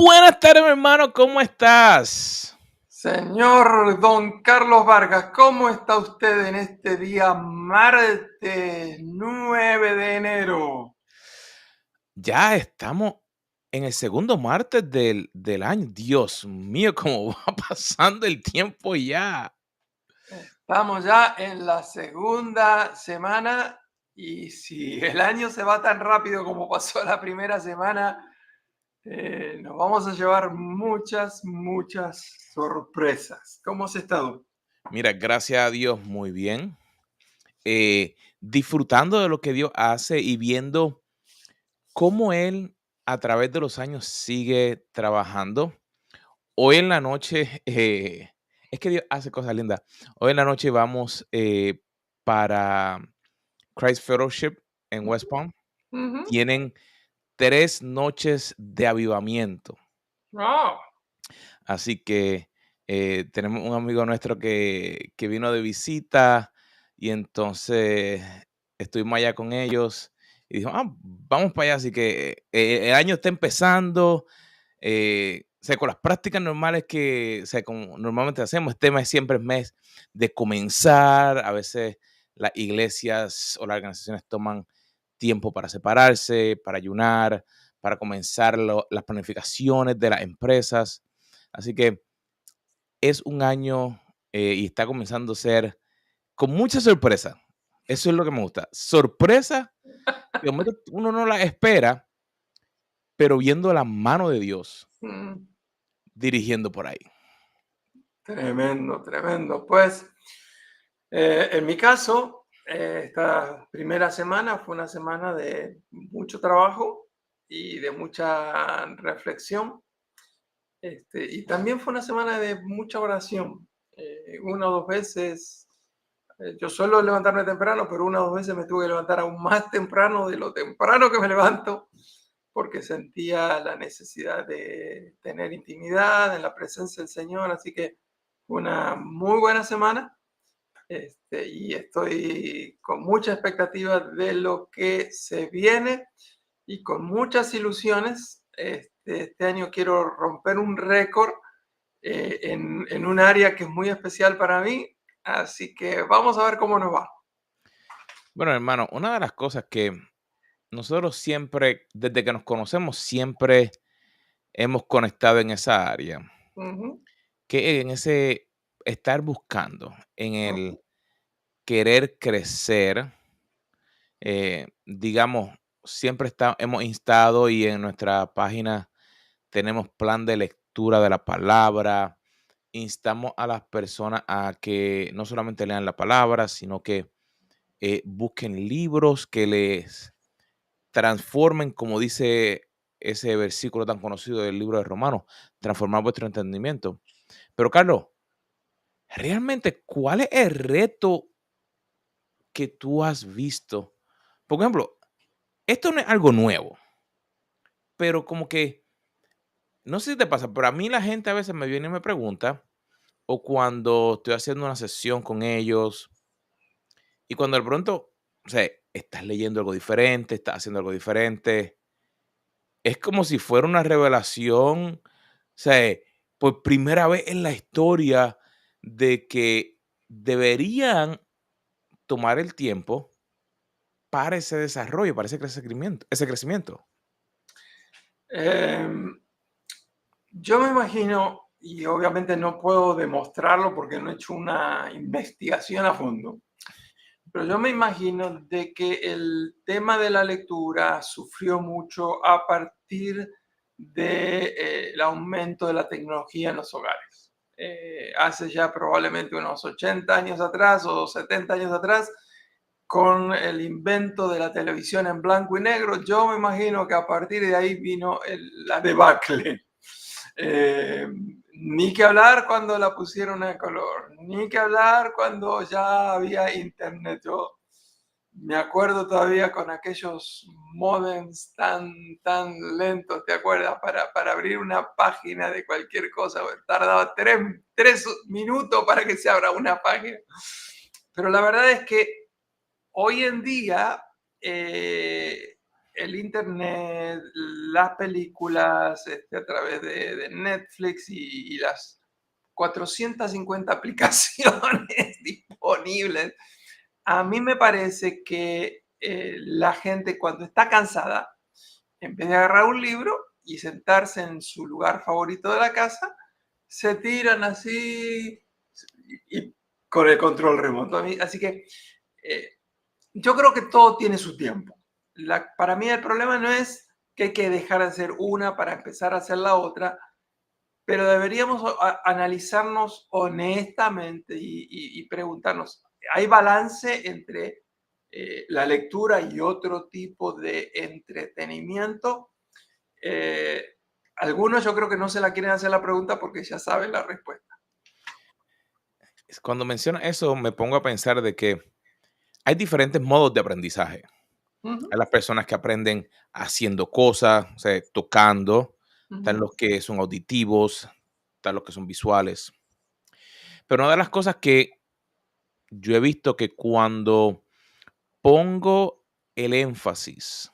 Buenas tardes, mi hermano, ¿cómo estás? Señor Don Carlos Vargas, ¿cómo está usted en este día martes 9 de enero? Ya estamos en el segundo martes del año. Dios mío, cómo va pasando el tiempo ya. Estamos ya en la segunda semana y si el año se va tan rápido como pasó la primera semana, nos vamos a llevar muchas sorpresas. ¿Cómo has estado? Mira, gracias a Dios, muy bien. Disfrutando de lo que Dios hace y viendo cómo Él a través de los años sigue trabajando. Hoy en la noche, es que Dios hace cosas lindas. Hoy en la noche vamos para Christ Fellowship en West Palm. Ujú. Tienen 3 noches de avivamiento. Wow. Así que, tenemos un amigo nuestro que vino de visita, y entonces estuvimos allá con ellos, y dijo: "Ah, vamos para allá". Así que, el año está empezando, o sea, con las prácticas normales que, o sea, como normalmente hacemos, este mes siempre es mes de comenzar. A veces las iglesias o las organizaciones toman tiempo para separarse, para ayunar, para comenzar las planificaciones de las empresas. Así que es un año, y está comenzando a ser con mucha sorpresa. Eso es lo que me gusta. Sorpresa que de momento uno no la espera, pero viendo la mano de Dios Mm, dirigiendo por ahí. Tremendo, tremendo. Pues en mi caso, esta primera semana fue una semana de mucho trabajo y de mucha reflexión. Y también fue una semana de mucha oración. Una o dos veces, yo suelo levantarme temprano, pero una o dos veces me tuve que levantar aún más temprano de lo temprano que me levanto, porque sentía la necesidad de tener intimidad en la presencia del Señor. Así que fue una muy buena semana y estoy con mucha expectativa de lo que se viene y con muchas ilusiones. Este año quiero romper un récord en un área que es muy especial para mí, así que vamos a ver cómo nos va. Bueno, hermano, una de las cosas que nosotros siempre, desde que nos conocemos, siempre hemos conectado en esa área, Ujú, que en ese estar buscando, en el ujú. querer crecer. Digamos, siempre hemos instado, y en nuestra página tenemos plan de lectura de la palabra. Instamos a las personas a que no solamente lean la palabra, sino que busquen libros que les transformen, como dice ese versículo tan conocido del libro de Romanos, transformar vuestro entendimiento. Pero Carlos, realmente, ¿cuál es el reto que tú has visto? Por ejemplo, esto no es algo nuevo, pero como que, no sé si te pasa, pero a mí la gente a veces me viene y me pregunta, o cuando estoy haciendo una sesión con ellos, y cuando de pronto, o sea, estás leyendo algo diferente, estás haciendo algo diferente, es como si fuera una revelación, o sea, por primera vez en la historia, de que deberían tomar el tiempo para ese desarrollo, para ese crecimiento. Em, yo me imagino, y obviamente no puedo demostrarlo porque no he hecho una investigación a fondo, pero yo me imagino de que el tema de la lectura sufrió mucho a partir del aumento de la tecnología en los hogares. Hace ya probablemente unos 80 años atrás o 70 años atrás, con el invento de la televisión en blanco y negro, yo me imagino que a partir de ahí vino la debacle. Eh, Ni que hablar cuando la pusieron a color, ni que hablar cuando ya había internet. Yo me acuerdo todavía con aquellos modems tan lentos, ¿te acuerdas? Para abrir una página de cualquier cosa, tardaba 3 minutos para que se abra una página. Pero la verdad es que hoy en día, eh, el internet, las películas a través de Netflix y las 450 aplicaciones disponibles, a mí me parece que la gente cuando está cansada, en vez de agarrar un libro y sentarse en su lugar favorito de la casa, se tiran así y con el control remoto. Así que eh, yo creo que todo tiene su tiempo. Para mí el problema no es que hay que dejar de hacer una para empezar a hacer la otra, pero deberíamos analizarnos honestamente y preguntarnos, ¿hay balance entre la lectura y otro tipo de entretenimiento? Eh, Algunos yo creo que no se la quieren hacer la pregunta porque ya saben la respuesta. Cuando menciona eso, me pongo a pensar de que hay diferentes modos de aprendizaje. Ujú, Hay las personas que aprenden haciendo cosas, o sea, tocando, están ujú, los que son auditivos, están los que son visuales. Pero una de las cosas que yo he visto que cuando pongo el énfasis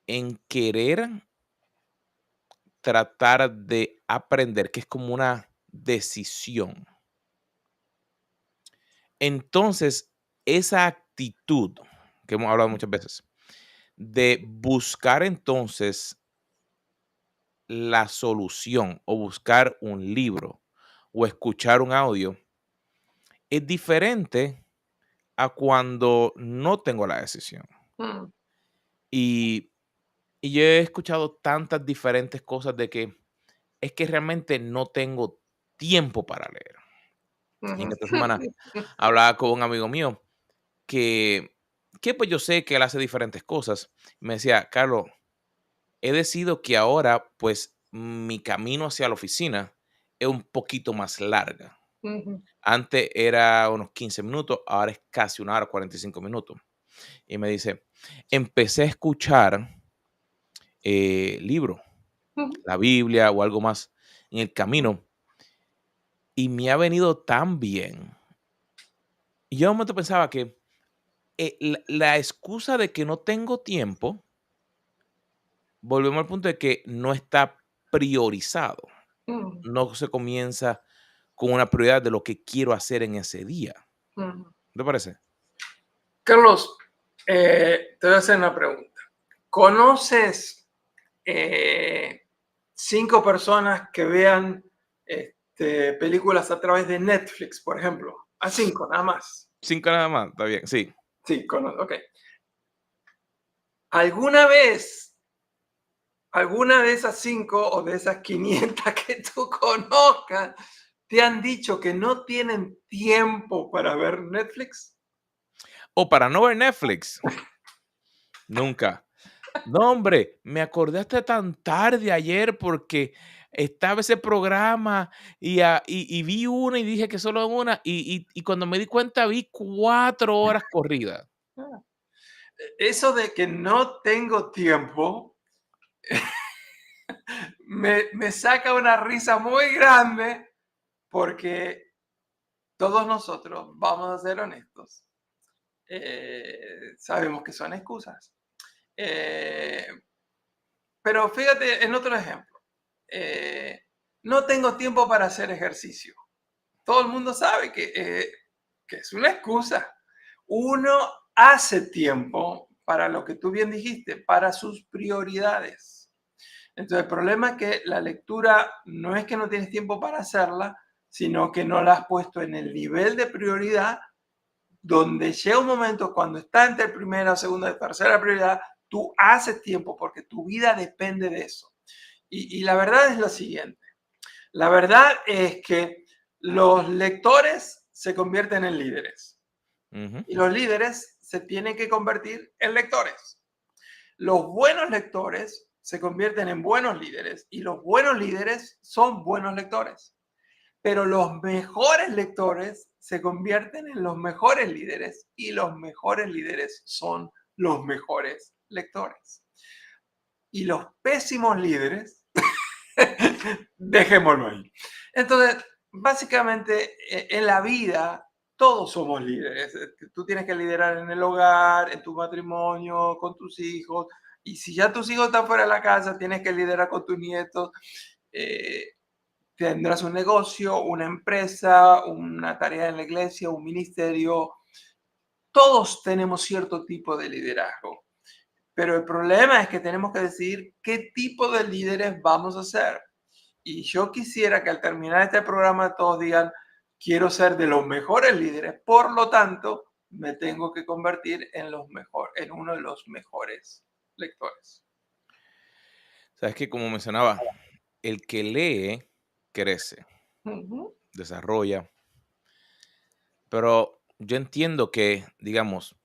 en querer tratar de aprender, que es como una decisión, entonces esa actitud que hemos hablado muchas veces, de buscar entonces la solución o buscar un libro o escuchar un audio, es diferente a cuando no tengo la decisión. ujú, Y, y yo he escuchado tantas diferentes cosas de que es que realmente no tengo tiempo para leer. Y en ujú. esta semana hablaba con un amigo mío que, que pues yo sé que él hace diferentes cosas. Me decía, Carlos, he decidido que ahora pues mi camino hacia la oficina es un poquito más larga. Ujú, Antes era unos 15 minutos, ahora es casi una hora, 45 minutos. Y me dice, empecé a escuchar libros, ujú, la Biblia o algo más en el camino y me ha venido tan bien. Y yo en un momento pensaba que la excusa de que no tengo tiempo, volvemos al punto de que no está priorizado. ujú, No se comienza con una prioridad de lo que quiero hacer en ese día. ujú. ¿No te parece? Carlos, te voy a hacer una pregunta. ¿Conoces eh, 5 personas que vean películas a través de Netflix, por ejemplo? A 5, nada más. 5 nada más, está bien, sí. Sí, ok. ¿Alguna vez, alguna de esas 5 o de esas 500 que tú conozcas, te han dicho que no tienen tiempo para ver Netflix? O para no ver Netflix, nunca. No, hombre, me acordé hasta tan tarde ayer porque estaba ese programa y vi una y dije que solo una y cuando me di cuenta vi 4 horas corridas. Ah, eso de que no tengo tiempo me saca una risa muy grande porque todos nosotros, vamos a ser honestos, sabemos que son excusas. Eh, pero fíjate en otro ejemplo. Eh, no tengo tiempo para hacer ejercicio. Todo el mundo sabe que es una excusa. Uno hace tiempo para lo que tú bien dijiste, para sus prioridades. Entonces, el problema es que la lectura no es que no tienes tiempo para hacerla, sino que no la has puesto en el nivel de prioridad donde llega un momento cuando está entre primera, segunda y tercera prioridad, tú haces tiempo porque tu vida depende de eso. Y la verdad es lo siguiente, la verdad es que los lectores se convierten en líderes Ujú. y los líderes se tienen que convertir en lectores. Los buenos lectores se convierten en buenos líderes y los buenos líderes son buenos lectores. Pero los mejores lectores se convierten en los mejores líderes y los mejores líderes son los mejores lectores. Y los pésimos líderes, dejémoslo ahí. Entonces, básicamente en la vida todos somos líderes. Tú tienes que liderar en el hogar, en tu matrimonio, con tus hijos. Y si ya tus hijos están fuera de la casa, tienes que liderar con tus nietos. Eh, Tendrás un negocio, una empresa, una tarea en la iglesia, un ministerio. Todos tenemos cierto tipo de liderazgo. Pero el problema es que tenemos que decidir qué tipo de líderes vamos a ser. Y yo quisiera que al terminar este programa todos digan, quiero ser de los mejores líderes, por lo tanto, me tengo que convertir en uno de los mejores lectores. Sabes que, como mencionaba, el que lee crece, Ujú, desarrolla, pero yo entiendo que, digamos,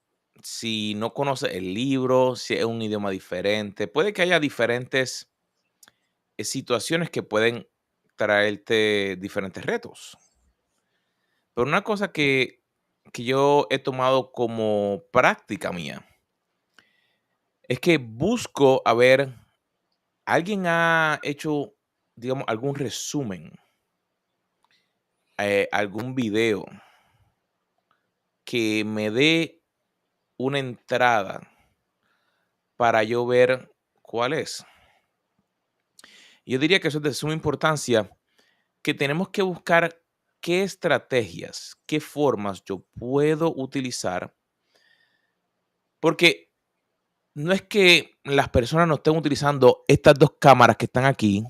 si no conoces el libro, si es un idioma diferente, puede que haya diferentes situaciones que pueden traerte diferentes retos. Pero una cosa que yo he tomado como práctica mía es que busco a ver, alguien ha hecho, digamos, algún resumen, algún video que me dé una entrada para yo ver cuál es. Yo diría que eso es de suma importancia, que tenemos que buscar qué estrategias, qué formas yo puedo utilizar, porque no es que las personas no estén utilizando estas 2 cámaras que están aquí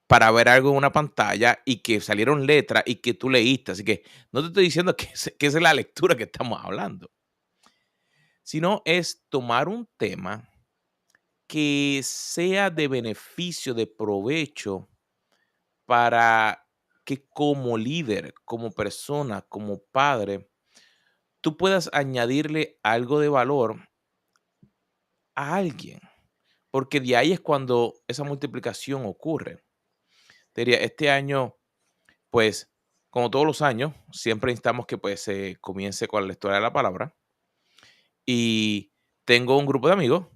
para ver algo en una pantalla y que salieron letras y que tú leíste. Así que no te estoy diciendo que esa es la lectura que estamos hablando, sino es tomar un tema que sea de beneficio, de provecho para que como líder, como persona, como padre, tú puedas añadirle algo de valor a alguien, porque de ahí es cuando esa multiplicación ocurre. Te diría, este año, pues, como todos los años, siempre instamos que pues se comience con la lectura de la palabra y tengo un grupo de amigos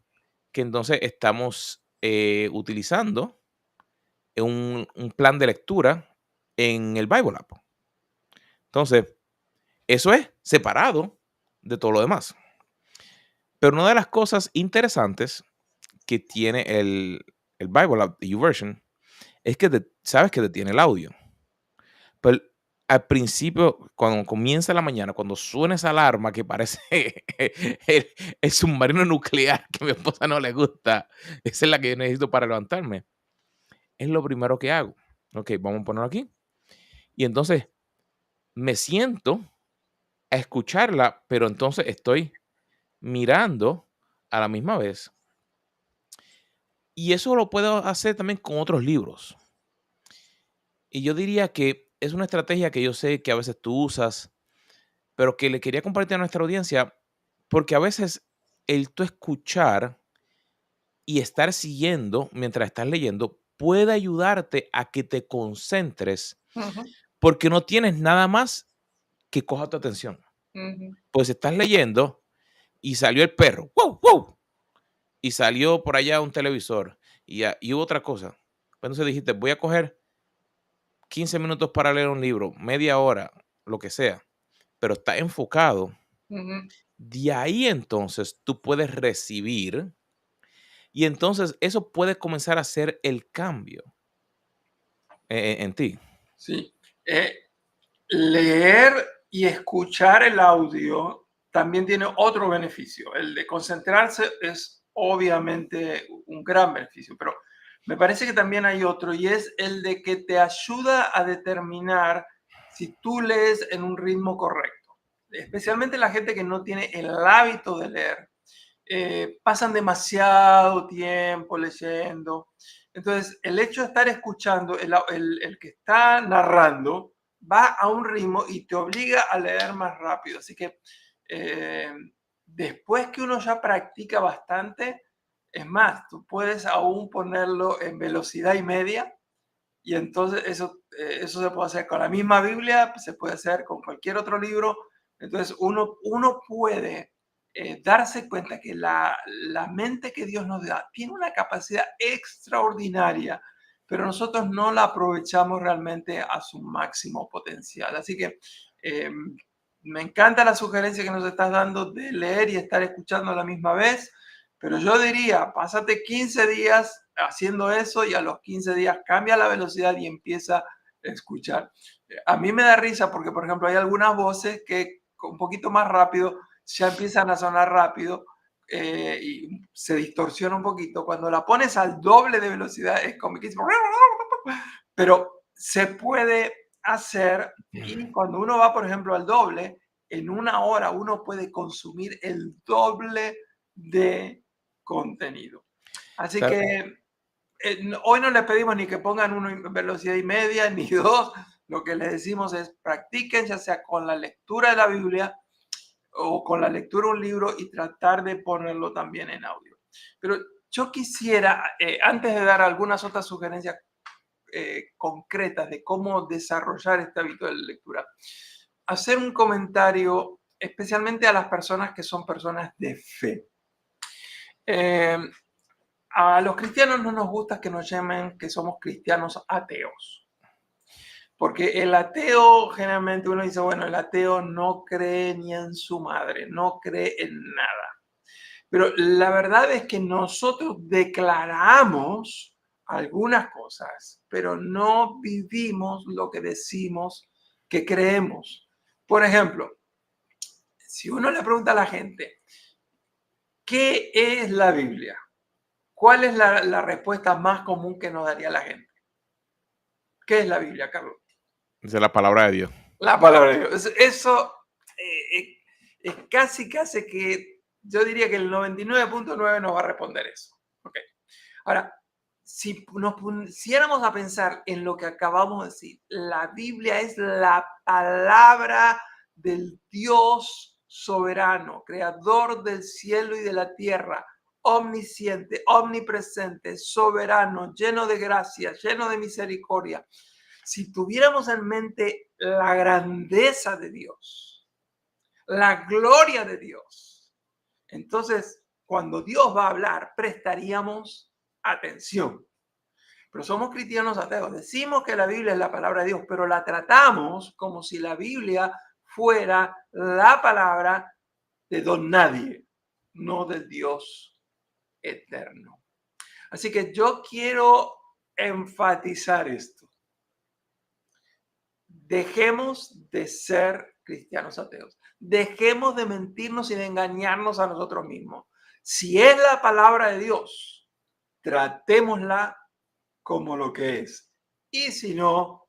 que entonces estamos utilizando un plan de lectura en el Bible App. Entonces, eso es separado de todo lo demás. Pero una de las cosas interesantes que tiene el Bible App de YouVersion es que sabes que te tiene el audio. Pero al principio, cuando comienza la mañana, cuando suena esa alarma que parece el, el submarino nuclear que a mi esposa no le gusta, esa es la que yo necesito para levantarme. Es lo primero que hago. Ok, vamos a ponerlo aquí. Y entonces me siento a escucharla, pero entonces estoy mirando a la misma vez. Y eso lo puedo hacer también con otros libros. Y yo diría que es una estrategia que yo sé que a veces tú usas, pero que le quería compartir a nuestra audiencia, porque a veces el tú escuchar y estar siguiendo mientras estás leyendo puede ayudarte a que te concentres, ujú, porque no tienes nada más que coja tu atención. ujú, Pues estás leyendo y salió el perro, ¡wow, wow! Y salió por allá un televisor y hubo otra cosa. Entonces dijiste, voy a coger 15 minutos para leer un libro, media hora, lo que sea, pero está enfocado. ujú. De ahí entonces tú puedes recibir y entonces eso puede comenzar a hacer el cambio en ti. Sí. Eh, Leer y escuchar el audio también tiene otro beneficio. El de concentrarse es obviamente un gran beneficio, pero me parece que también hay otro y es el de que te ayuda a determinar si tú lees en un ritmo correcto. Especialmente la gente que no tiene el hábito de leer. Pasan demasiado tiempo leyendo. Entonces, el hecho de estar escuchando, el que está narrando, va a un ritmo y te obliga a leer más rápido. Así que eh, después que uno ya practica bastante, es más, tú puedes aún ponerlo en velocidad y media y entonces eso se puede hacer con la misma Biblia, se puede hacer con cualquier otro libro. Entonces uno puede darse cuenta que la mente que Dios nos da tiene una capacidad extraordinaria, pero nosotros no la aprovechamos realmente a su máximo potencial. Así que eh, me encanta la sugerencia que nos estás dando de leer y estar escuchando a la misma vez, pero yo diría, pásate 15 días haciendo eso y a los 15 días cambia la velocidad y empieza a escuchar. A mí me da risa porque, por ejemplo, hay algunas voces que un poquito más rápido ya empiezan a sonar rápido y se distorsiona un poquito. Cuando la pones al doble de velocidad es como que pero se puede hacer y cuando uno va, por ejemplo, al doble, en una hora uno puede consumir el doble de contenido. Así ¿Sabe? que hoy no les pedimos ni que pongan uno en velocidad y media ni dos. Lo que les decimos es practiquen ya sea con la lectura de la Biblia o con la lectura de un libro y tratar de ponerlo también en audio. Pero yo quisiera, antes de dar algunas otras sugerencias concretas de cómo desarrollar este hábito de lectura, hacer un comentario especialmente a las personas que son personas de fe. Eh, a los cristianos no nos gusta que nos llamen que somos cristianos ateos. Porque el ateo, generalmente uno dice, bueno, el ateo no cree ni en su madre, no cree en nada. Pero la verdad es que nosotros declaramos algunas cosas, pero no vivimos lo que decimos que creemos. Por ejemplo, si uno le pregunta a la gente, ¿qué es la Biblia? ¿Cuál es la respuesta más común que nos daría la gente? ¿Qué es la Biblia, Carlos? Esa es la palabra de Dios. La palabra de Dios. Eso es casi que yo diría que el 99.9 nos va a responder eso. Okay. Ahora, si nos pusiéramos a pensar en lo que acabamos de decir, la Biblia es la palabra del Dios soberano, creador del cielo y de la tierra, omnisciente, omnipresente, soberano, lleno de gracia, lleno de misericordia. Si tuviéramos en mente la grandeza de Dios, la gloria de Dios, entonces cuando Dios va a hablar, prestaríamos atención. Pero somos cristianos ateos. Decimos que la Biblia es la palabra de Dios, pero la tratamos como si la Biblia fuera la palabra de don nadie, no del Dios eterno. Así que yo quiero enfatizar esto. Dejemos de ser cristianos ateos. Dejemos de mentirnos y de engañarnos a nosotros mismos. Si es la palabra de Dios, tratémosla como lo que es. Y si no,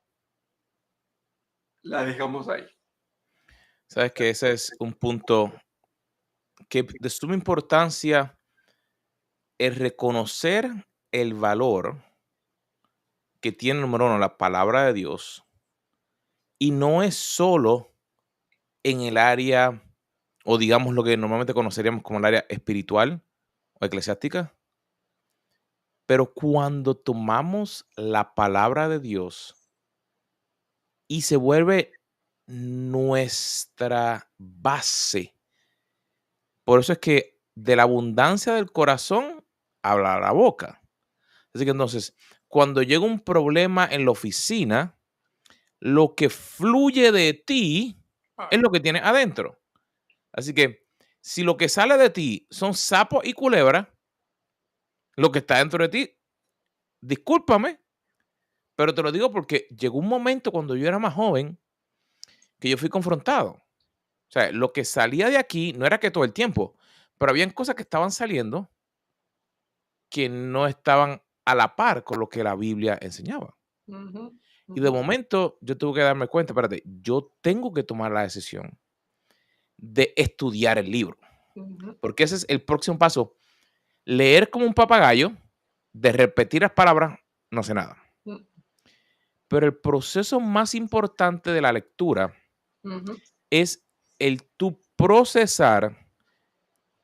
la dejamos ahí. Sabes que ese es un punto que de suma importancia es reconocer el valor que tiene, número uno, la palabra de Dios. Y no es solo en el área, o digamos lo que normalmente conoceríamos como el área espiritual o eclesiástica, pero cuando tomamos la palabra de Dios y se vuelve nuestra base. Por eso es que de la abundancia del corazón habla la boca. Así que entonces, cuando llega un problema en la oficina, lo que fluye de ti es lo que tienes adentro. Así que si lo que sale de ti son sapos y culebras, lo que está dentro de ti, discúlpame, pero te lo digo porque llegó un momento cuando yo era más joven que yo fui confrontado. O sea, lo que salía de aquí no era que todo el tiempo, pero habían cosas que estaban saliendo que no estaban a la par con lo que la Biblia enseñaba. Uh-huh, Y de uh-huh. momento yo tuve que darme cuenta, espérate, yo tengo que tomar la decisión de estudiar el libro, Uh-huh. porque ese es el próximo paso. Leer como un papagayo, de repetir las palabras, no sé nada. Pero el proceso más importante de la lectura Uh-huh. es el tú procesar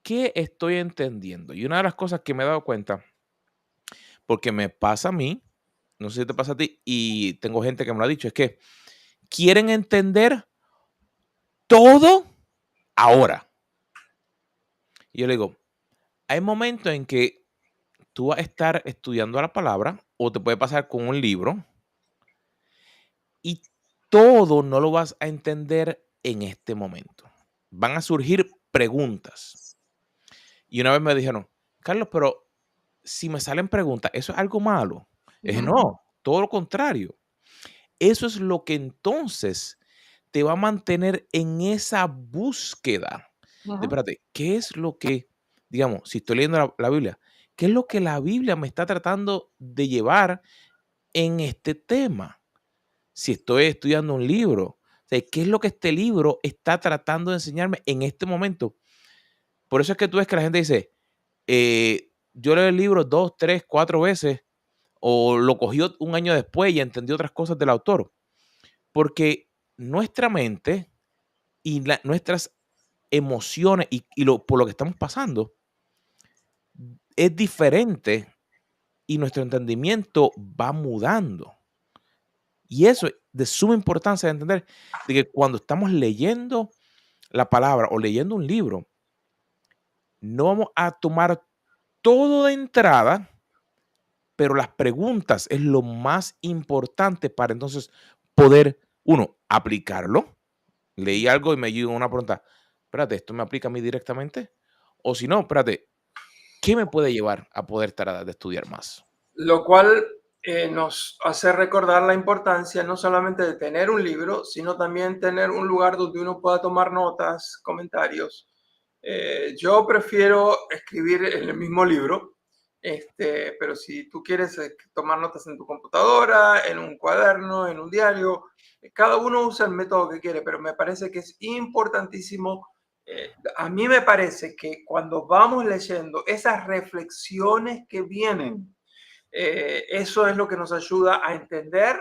qué estoy entendiendo. Y una de las cosas que me he dado cuenta, porque me pasa a mí, no sé si te pasa a ti, y tengo gente que me lo ha dicho, es que quieren entender todo ahora. Y yo le digo, hay momentos en que tú vas a estar estudiando la palabra o te puede pasar con un libro y todo no lo vas a entender en este momento. Van a surgir preguntas. Y una vez me dijeron, Carlos, pero si me salen preguntas, ¿eso es algo malo? Dije, Ujú, no, todo lo contrario. Eso es lo que entonces te va a mantener en esa búsqueda de, ujú. espérate, ¿qué es lo que, digamos, si estoy leyendo la Biblia, qué es lo que la Biblia me está tratando de llevar en este tema? Si estoy estudiando un libro, o sea, ¿qué es lo que este libro está tratando de enseñarme en este momento? Por eso es que tú ves que la gente dice, yo leo el libro 2, 3, 4 veces, o lo cogió un año después y entendió otras cosas del autor, porque nuestra mente y nuestras emociones por lo que estamos pasando es diferente y nuestro entendimiento va mudando. Y eso es de suma importancia de entender de que cuando estamos leyendo la palabra o leyendo un libro, no vamos a tomar todo de entrada, pero las preguntas es lo más importante para entonces poder, uno, aplicarlo. Leí algo y me llegó una pregunta, espérate, ¿esto me aplica a mí directamente? O si no, espérate, ¿qué me puede llevar a poder tratar de estudiar más? Lo cual nos hace recordar la importancia no solamente de tener un libro, sino también tener un lugar donde uno pueda tomar notas, comentarios. Yo prefiero escribir en el mismo libro, pero si tú quieres tomar notas en tu computadora, en un cuaderno, en un diario, cada uno usa el método que quiere, pero me parece que es importantísimo. A mí me parece que cuando vamos leyendo esas reflexiones que vienen, eso es lo que nos ayuda a entender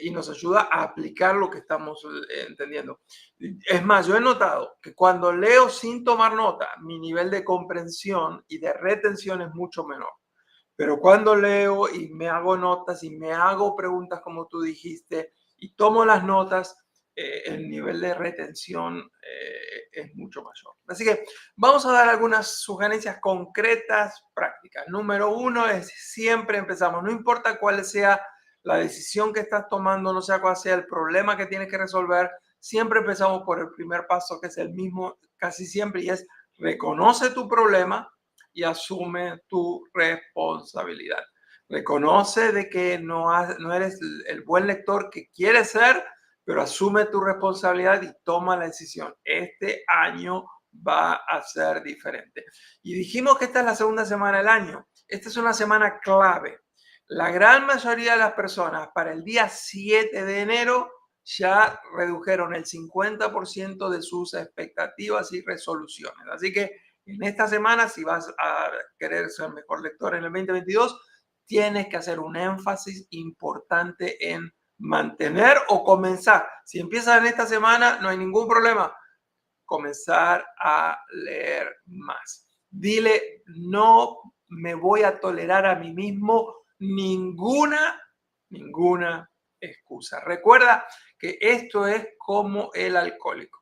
y nos ayuda a aplicar lo que estamos entendiendo. Es más, yo he notado que cuando leo sin tomar nota, mi nivel de comprensión y de retención es mucho menor. Pero cuando leo y me hago notas y me hago preguntas como tú dijiste y tomo las notas, el nivel de retención es mucho mayor. Así que vamos a dar algunas sugerencias concretas, prácticas. Número uno es siempre empezamos, no importa cuál sea la decisión que estás tomando, no sea cuál sea el problema que tienes que resolver, siempre empezamos por el primer paso, que es el mismo casi siempre, y es reconoce tu problema y asume tu responsabilidad. Reconoce de que no eres el buen lector que quieres ser, pero asume tu responsabilidad y toma la decisión. Este año va a ser diferente. Y dijimos que esta es la segunda semana del año. Esta es una semana clave. La gran mayoría de las personas para el día 7 de enero ya redujeron el 50% de sus expectativas y resoluciones. Así que en esta semana, si vas a querer ser mejor lector en el 2022, tienes que hacer un énfasis importante en mantener o comenzar. Si empiezas en esta semana, no hay ningún problema. Comenzar a leer más. Dile, no me voy a tolerar a mí mismo ninguna excusa. Recuerda que esto es como el alcohólico.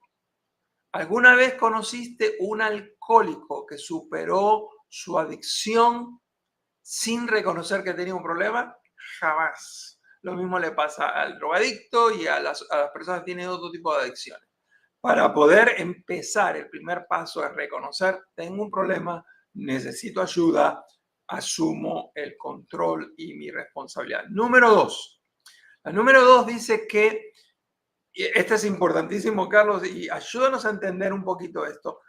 ¿Alguna vez conociste un alcohólico que superó su adicción sin reconocer que tenía un problema? Jamás. Lo mismo le pasa al drogadicto y a las personas que tienen otro tipo de adicciones. Para poder empezar, el primer paso es reconocer, tengo un problema, necesito ayuda, asumo el control y mi responsabilidad. Número dos. La número dos dice que y este es importantísimo, Carlos, y ayúdanos a entender un poquito esto.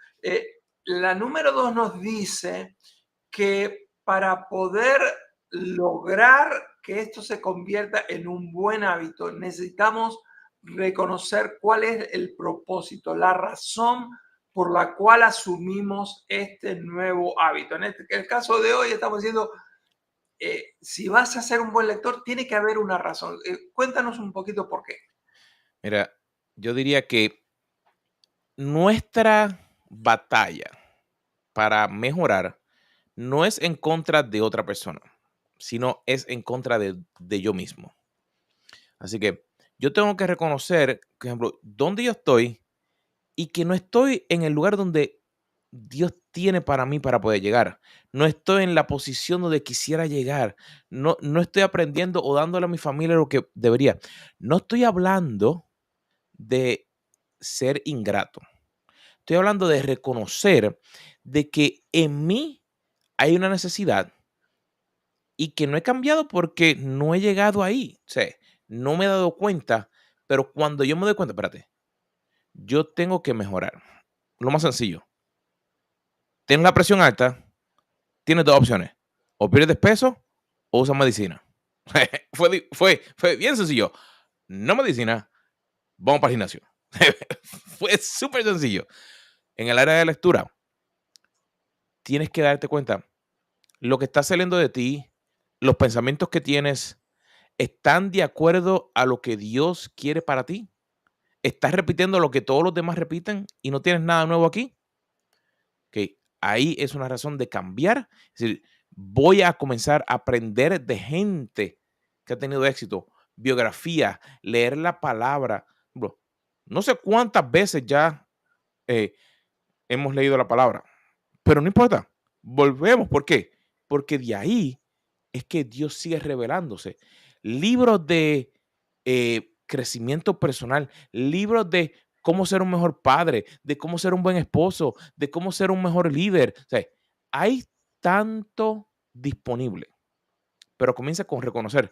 La número dos nos dice que para poder lograr que esto se convierta en un buen hábito, necesitamos reconocer cuál es el propósito, la razón por la cual asumimos este nuevo hábito. En el caso de hoy estamos diciendo, si vas a ser un buen lector, tiene que haber una razón. Cuéntanos un poquito por qué. Mira, yo diría que nuestra batalla para mejorar no es en contra de otra persona, sino es en contra de yo mismo. Así que yo tengo que reconocer, por ejemplo, dónde yo estoy y que no estoy en el lugar donde Dios tiene para mí para poder llegar. No estoy en la posición donde quisiera llegar. No estoy aprendiendo o dándole a mi familia lo que debería. No estoy hablando de ser ingrato. Estoy hablando de reconocer de que en mí hay una necesidad y que no he cambiado porque no he llegado ahí. O sea, no me he dado cuenta, pero cuando yo me doy cuenta, espérate, yo tengo que mejorar. Lo más sencillo, tienes la presión alta, tienes dos opciones, o pierdes peso o usas medicina. Fue bien sencillo. No medicina, vamos para el gimnasio. Fue súper sencillo. En el área de lectura, tienes que darte cuenta, lo que está saliendo de ti, los pensamientos que tienes, ¿están de acuerdo a lo que Dios quiere para ti? ¿Estás repitiendo lo que todos los demás repiten y no tienes nada nuevo aquí? Ok, ahí es una razón de cambiar. Es decir, voy a comenzar a aprender de gente que ha tenido éxito, biografía, leer la palabra. Bro, no sé cuántas veces ya eh, hemos leído la palabra, pero no importa. Volvemos. ¿Por qué? Porque de ahí es que Dios sigue revelándose. Libros de crecimiento personal, libros de cómo ser un mejor padre, de cómo ser un buen esposo, de cómo ser un mejor líder. O sea, hay tanto disponible, pero comienza con reconocer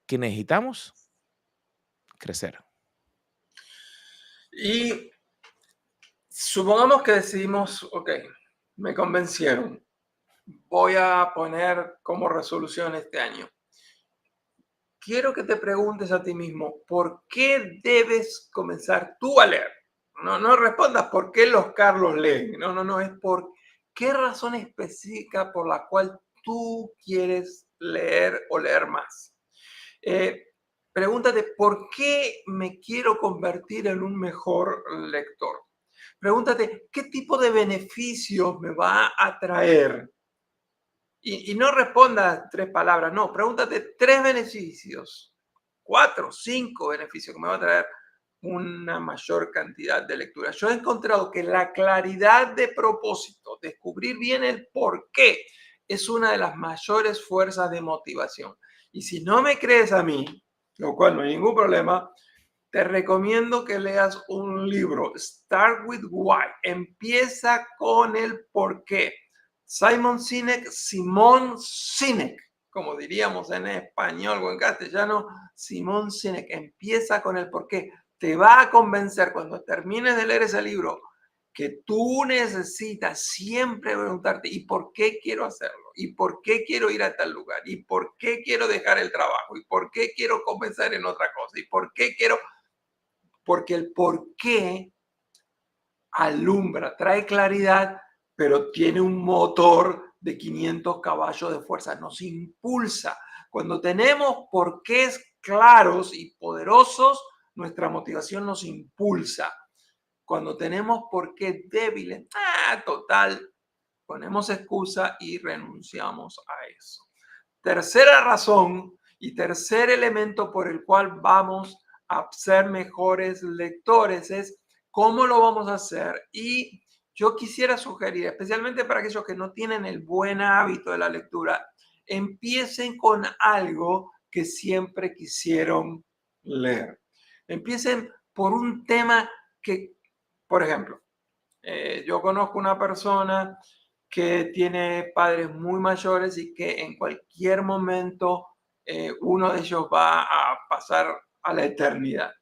que necesitamos crecer. Y supongamos que decidimos, ok, me convencieron, voy a poner como resolución este año. Quiero que te preguntes a ti mismo, ¿por qué debes comenzar tú a leer? No respondas por qué los Carlos leen. No, es por qué razón específica por la cual tú quieres leer o leer más. Eh, Pregúntate, ¿por qué me quiero convertir en un mejor lector? Pregúntate, ¿qué tipo de beneficios me va a traer? Y no respondas 3 palabras, no, pregúntate 3 beneficios, 4, 5 beneficios que me va a traer una mayor cantidad de lectura. Yo he encontrado que la claridad de propósito, descubrir bien el por qué, es una de las mayores fuerzas de motivación. Y si no me crees a mí, lo cual no hay ningún problema, te recomiendo que leas un libro, Start with Why. Empieza con el por qué. Simón Sinek, como diríamos en español o en castellano, Simón Sinek, empieza con el por qué. Te va a convencer cuando termines de leer ese libro que tú necesitas siempre preguntarte, ¿y por qué quiero hacerlo? ¿Y por qué quiero ir a tal lugar? ¿Y por qué quiero dejar el trabajo? ¿Y por qué quiero comenzar en otra cosa? ¿Y por qué quiero? Porque el por qué alumbra, trae claridad, pero tiene un motor de 500 caballos de fuerza, nos impulsa. Cuando tenemos porqués claros y poderosos, nuestra motivación nos impulsa. Cuando tenemos porqués débiles, total, ponemos excusa y renunciamos a eso. Tercera razón y tercer elemento por el cual vamos a ser mejores lectores es cómo lo vamos a hacer. Y yo quisiera sugerir, especialmente para aquellos que no tienen el buen hábito de la lectura, empiecen con algo que siempre quisieron leer. Empiecen por un tema que, por ejemplo, yo conozco una persona que tiene padres muy mayores y que en cualquier momento uno de ellos va a pasar a la eternidad.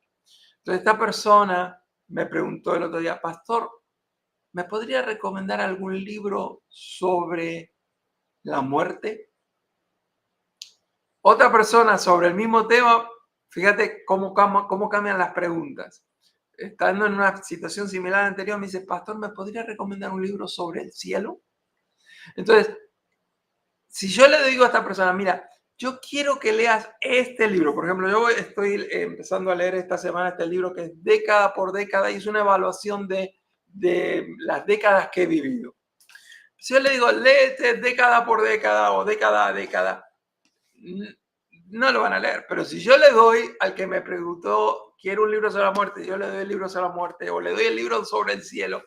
Entonces esta persona me preguntó el otro día, pastor, ¿me podría recomendar algún libro sobre la muerte? Otra persona sobre el mismo tema, fíjate cómo cambian las preguntas. Estando en una situación similar anterior, me dice, pastor, ¿me podría recomendar un libro sobre el cielo? Entonces, si yo le digo a esta persona, mira, yo quiero que leas este libro, por ejemplo, yo estoy empezando a leer esta semana este libro que es década por década y es una evaluación de las décadas que he vivido. Si yo le digo, léete década por década o década a década, no lo van a leer, pero si yo le doy al que me preguntó, quiero un libro sobre la muerte, yo le doy el libro sobre la muerte o le doy el libro sobre el cielo,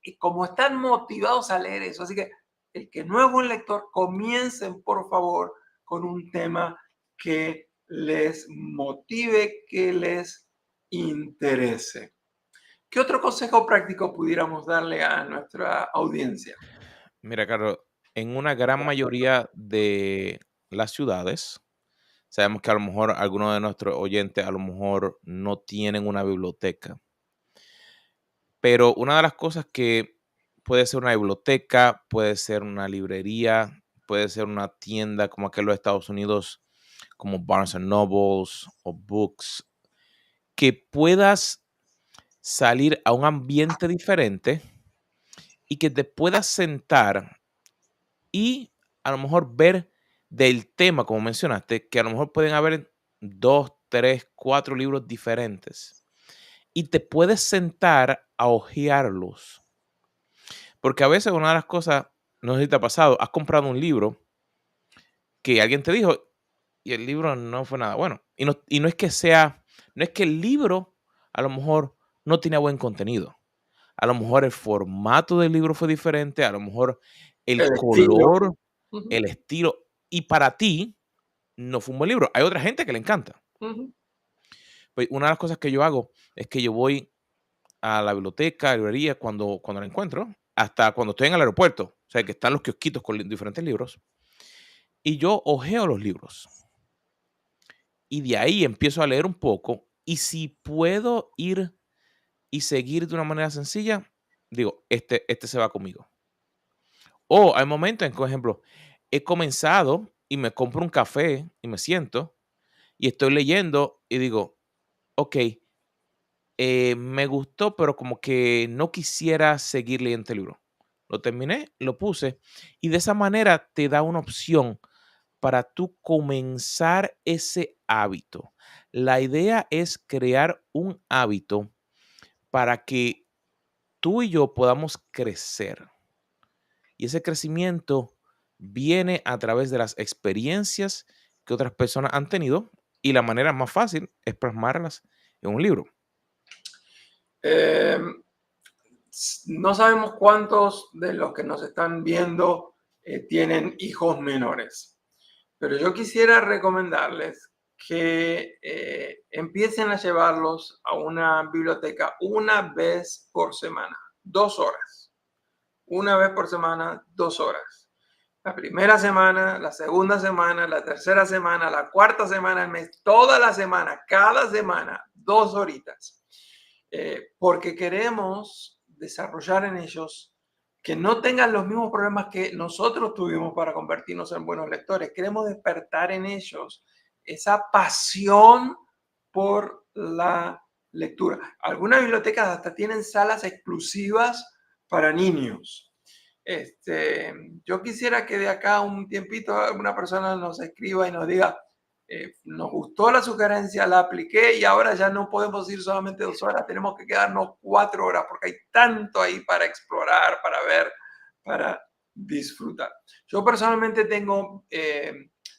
y como están motivados a leer eso, así que el que no es buen lector, comiencen por favor con un tema que les motive, que les interese. ¿Qué otro consejo práctico pudiéramos darle a nuestra audiencia? Mira, Carlos, en una gran mayoría de las ciudades, sabemos que a lo mejor algunos de nuestros oyentes a lo mejor no tienen una biblioteca, pero una de las cosas que puede ser una biblioteca, puede ser una librería, puede ser una tienda como aquí en los Estados Unidos, como Barnes and Nobles o Books, que puedas salir a un ambiente diferente y que te puedas sentar y a lo mejor ver del tema, como mencionaste, que a lo mejor pueden haber 2, 3, 4 libros diferentes y te puedes sentar a hojearlos. Porque a veces una de las cosas, no sé si te ha pasado, has comprado un libro que alguien te dijo y el libro no fue nada bueno. Y no es que sea, no es que el libro a lo mejor no tiene buen contenido. A lo mejor el formato del libro fue diferente, a lo mejor el El estilo. color, Ujú, el estilo, y para ti no fue un buen libro. Hay otra gente que le encanta. ujú. Pues una de las cosas que yo hago es que yo voy a la biblioteca, librería, cuando la encuentro, hasta cuando estoy en el aeropuerto, o sea, que están los kiosquitos con diferentes libros, y yo hojeo los libros. Y de ahí empiezo a leer un poco, y si puedo ir y seguir de una manera sencilla, digo, este se va conmigo. O hay momentos en que, por ejemplo, he comenzado y me compro un café y me siento y estoy leyendo y digo, ok, me gustó, pero como que no quisiera seguir leyendo este libro. Lo terminé, lo puse y de esa manera te da una opción para tú comenzar ese hábito. La idea es crear un hábito para que tú y yo podamos crecer. Y ese crecimiento viene a través de las experiencias que otras personas han tenido y la manera más fácil es plasmarlas en un libro. Em, no sabemos cuántos de los que nos están viendo tienen hijos menores, pero yo quisiera recomendarles que empiecen a llevarlos a una biblioteca una vez por semana, 2 horas. Una vez por semana, 2 horas. La primera semana, la segunda semana, la tercera semana, la cuarta semana del mes, toda la semana, cada semana, 2 horitas. Porque queremos desarrollar en ellos que no tengan los mismos problemas que nosotros tuvimos para convertirnos en buenos lectores. Queremos despertar en ellos esa pasión por la lectura. Algunas bibliotecas hasta tienen salas exclusivas para niños. Yo quisiera que de acá a un tiempito una persona nos escriba y nos diga, nos gustó la sugerencia, la apliqué y ahora ya no podemos ir solamente 2 horas, tenemos que quedarnos 4 horas porque hay tanto ahí para explorar, para ver, para disfrutar. Yo personalmente tengo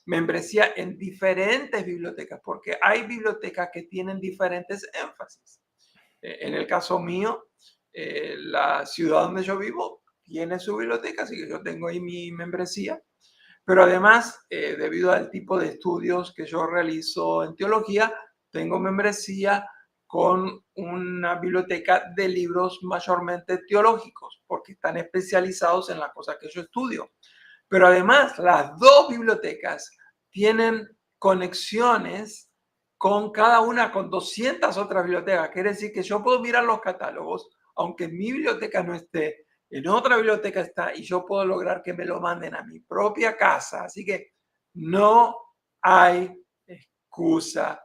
membresía en diferentes bibliotecas porque hay bibliotecas que tienen diferentes énfasis. En el caso mío, la ciudad donde yo vivo tiene su biblioteca, así que yo tengo ahí mi membresía. Pero además, debido al tipo de estudios que yo realizo en teología, tengo membresía con una biblioteca de libros mayormente teológicos, porque están especializados en las cosas que yo estudio. Pero además, las dos bibliotecas tienen conexiones con cada una, con 200 otras bibliotecas. Quiere decir que yo puedo mirar los catálogos, aunque en mi biblioteca no esté, en otra biblioteca está, y yo puedo lograr que me lo manden a mi propia casa. Así que no hay excusa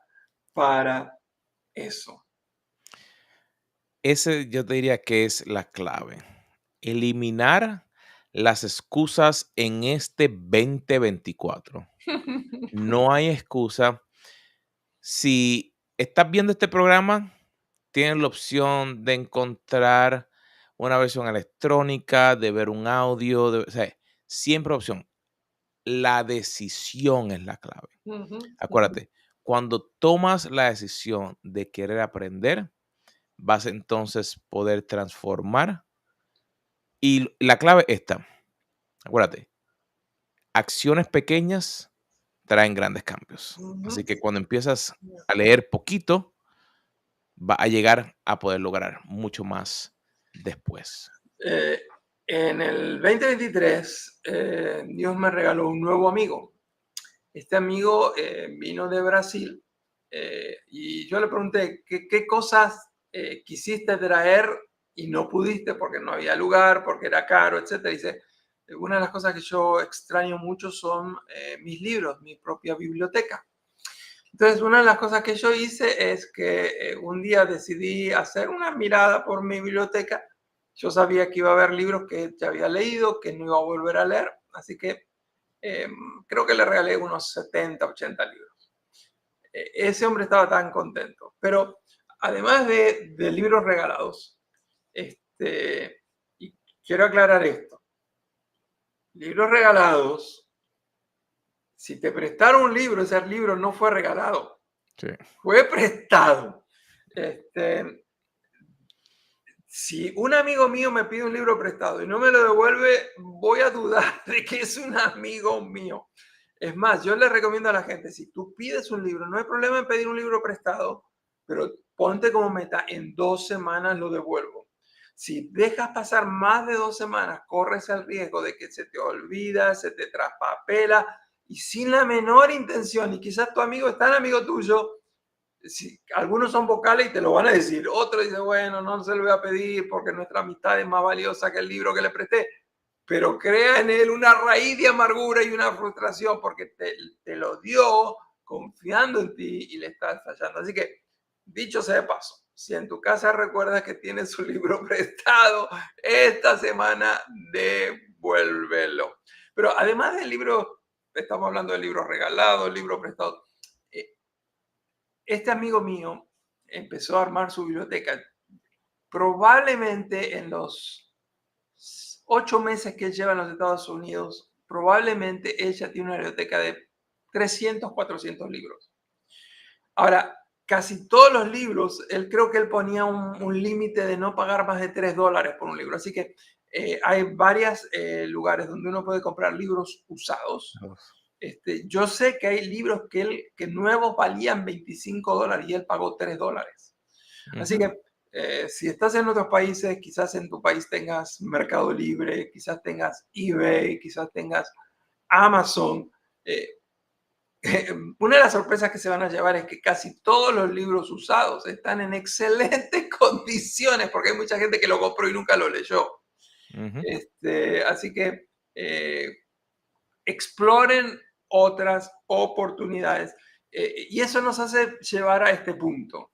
para eso. Ese yo te diría que es la clave. Eliminar las excusas en este 2024. No hay excusa. Si estás viendo este programa, tienes la opción de encontrar una versión electrónica, de ver un audio, o sea, siempre opción. La decisión es la clave. Ujú, ujú. Acuérdate, cuando tomas la decisión de querer aprender, vas entonces poder transformar. Y la clave está, acuérdate, acciones pequeñas traen grandes cambios. Ujú. Así que cuando empiezas a leer poquito, va a llegar a poder lograr mucho más después. Eh, en el 2023, Dios me regaló un nuevo amigo. Este amigo vino de Brasil y yo le pregunté qué cosas quisiste traer y no pudiste porque no había lugar, porque era caro, etcétera. Dice, una de las cosas que yo extraño mucho son mis libros, mi propia biblioteca. Entonces, una de las cosas que yo hice es que un día decidí hacer una mirada por mi biblioteca. Yo sabía que iba a haber libros que ya había leído, que no iba a volver a leer, así que eh, creo que le regalé unos 70, 80 libros. Ese hombre estaba tan contento. Pero además de libros regalados, y quiero aclarar esto, libros regalados, si te prestaron un libro, ese libro no fue regalado, Sí. fue prestado. Este, si un amigo mío me pide un libro prestado y no me lo devuelve, voy a dudar de que es un amigo mío. Es más, yo le recomiendo a la gente, si tú pides un libro, no hay problema en pedir un libro prestado, pero ponte como meta, en 2 semanas lo devuelvo. Si dejas pasar más de 2 semanas, corres el riesgo de que se te olvida, se te traspapela y sin la menor intención, y quizás tu amigo es tan amigo tuyo, si, algunos son vocales y te lo van a decir, otro dice, bueno, no se lo voy a pedir porque nuestra amistad es más valiosa que el libro que le presté, pero crea en él una raíz de amargura y una frustración porque te lo dio confiando en ti y le estás fallando. Así que, dicho sea de paso, si en tu casa recuerdas que tienes su libro prestado, esta semana devuélvelo. Pero además del libro, estamos hablando de libros regalados, libros prestados. Este amigo mío empezó a armar su biblioteca. Probablemente en los 8 meses que él lleva en los Estados Unidos, probablemente ella tiene una biblioteca de 300, 400 libros. Ahora, casi todos los libros, él creo que él ponía un límite de no pagar más de $3 por un libro. Así que hay varios lugares donde uno puede comprar libros usados. Yo sé que hay libros que nuevos valían $25 y él pagó $3. Así que si estás en otros países, quizás en tu país tengas Mercado Libre, quizás tengas eBay, quizás tengas Amazon. eh, una de las sorpresas que se van a llevar es que casi todos los libros usados están en excelentes condiciones, porque hay mucha gente que lo compró y nunca lo leyó. Ujú. Así que exploren otras oportunidades. Y eso nos hace llevar a este punto.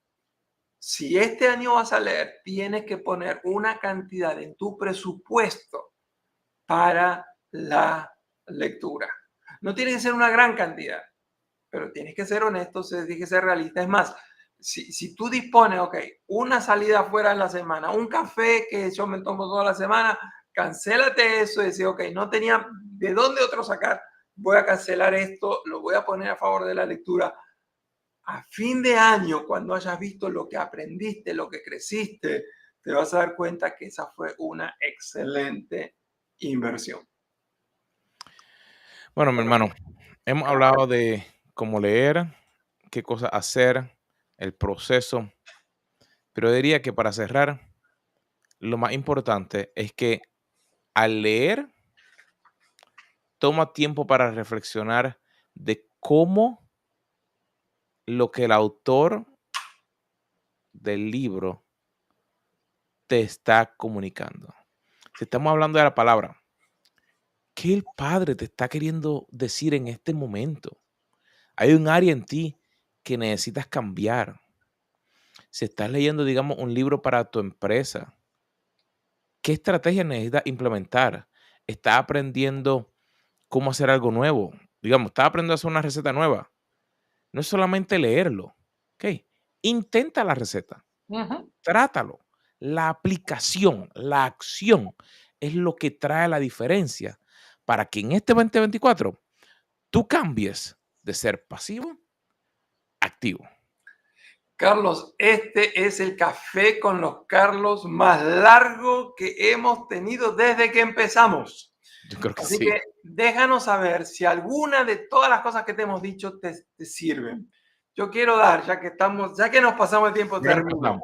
Si este año vas a leer, tienes que poner una cantidad en tu presupuesto para la lectura. No tiene que ser una gran cantidad, pero tienes que ser honesto, tienes que ser realista. Es más, si tú dispones, ok, una salida fuera en la semana, un café que yo me tomo toda la semana, cancélate eso y decir, ok, no tenía de dónde otro sacar, voy a cancelar esto, lo voy a poner a favor de la lectura. A fin de año, cuando hayas visto lo que aprendiste, lo que creciste, te vas a dar cuenta que esa fue una excelente inversión. Bueno, mi hermano, hemos hablado de cómo leer, qué cosas hacer, el proceso, pero diría que para cerrar, lo más importante es que al leer, toma tiempo para reflexionar de cómo lo que el autor del libro te está comunicando. Si estamos hablando de la palabra, ¿qué el Padre te está queriendo decir en este momento? Hay un área en ti que necesitas cambiar. Si estás leyendo, digamos, un libro para tu empresa, ¿qué estrategia necesitas implementar? ¿Estás aprendiendo cómo hacer algo nuevo? Digamos, estás aprendiendo a hacer una receta nueva. No es solamente leerlo, ¿ok? Intenta la receta, Ujú. trátalo. La aplicación, la acción es lo que trae la diferencia para que en este 2024 tú cambies de ser pasivo a activo. Carlos, este es el café con los Carlos más largo que hemos tenido desde que empezamos. Yo creo que Así sí. que déjanos saber si alguna de todas las cosas que te hemos dicho te sirven. yo quiero dar, ya que nos pasamos el tiempo, Ya nos termino. pasamos.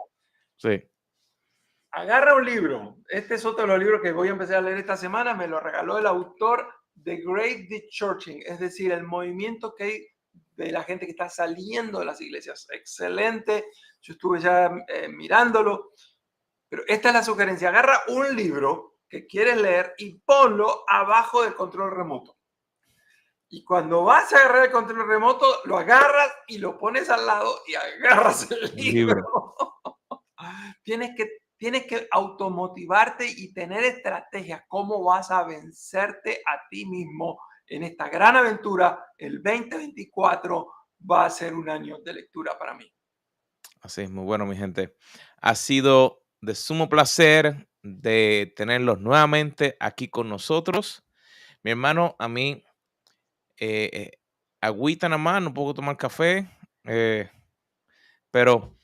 Sí. Agarra un libro. Este es otro de los libros que voy a empezar a leer esta semana. Me lo regaló el autor The Great Dechurching, es decir, el movimiento que hay de la gente que está saliendo de las iglesias. Excelente. Yo estuve ya mirándolo. Pero esta es la sugerencia. Agarra un libro que quieres leer y ponlo abajo del control remoto. Y cuando vas a agarrar el control remoto, lo agarras y lo pones al lado y agarras el libro. Tienes que automotivarte y tener estrategias. ¿Cómo vas a vencerte a ti mismo en esta gran aventura? El 2024 va a ser un año de lectura para mí. Así es, muy bueno, mi gente. Ha sido de sumo placer de tenerlos nuevamente aquí con nosotros. Mi hermano, a mí, eh, eh, agüita nada más, no puedo tomar café, pero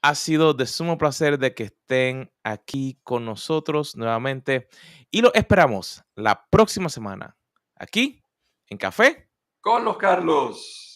ha sido de sumo placer de que estén aquí con nosotros nuevamente y lo esperamos la próxima semana aquí en Café Con los Carlos.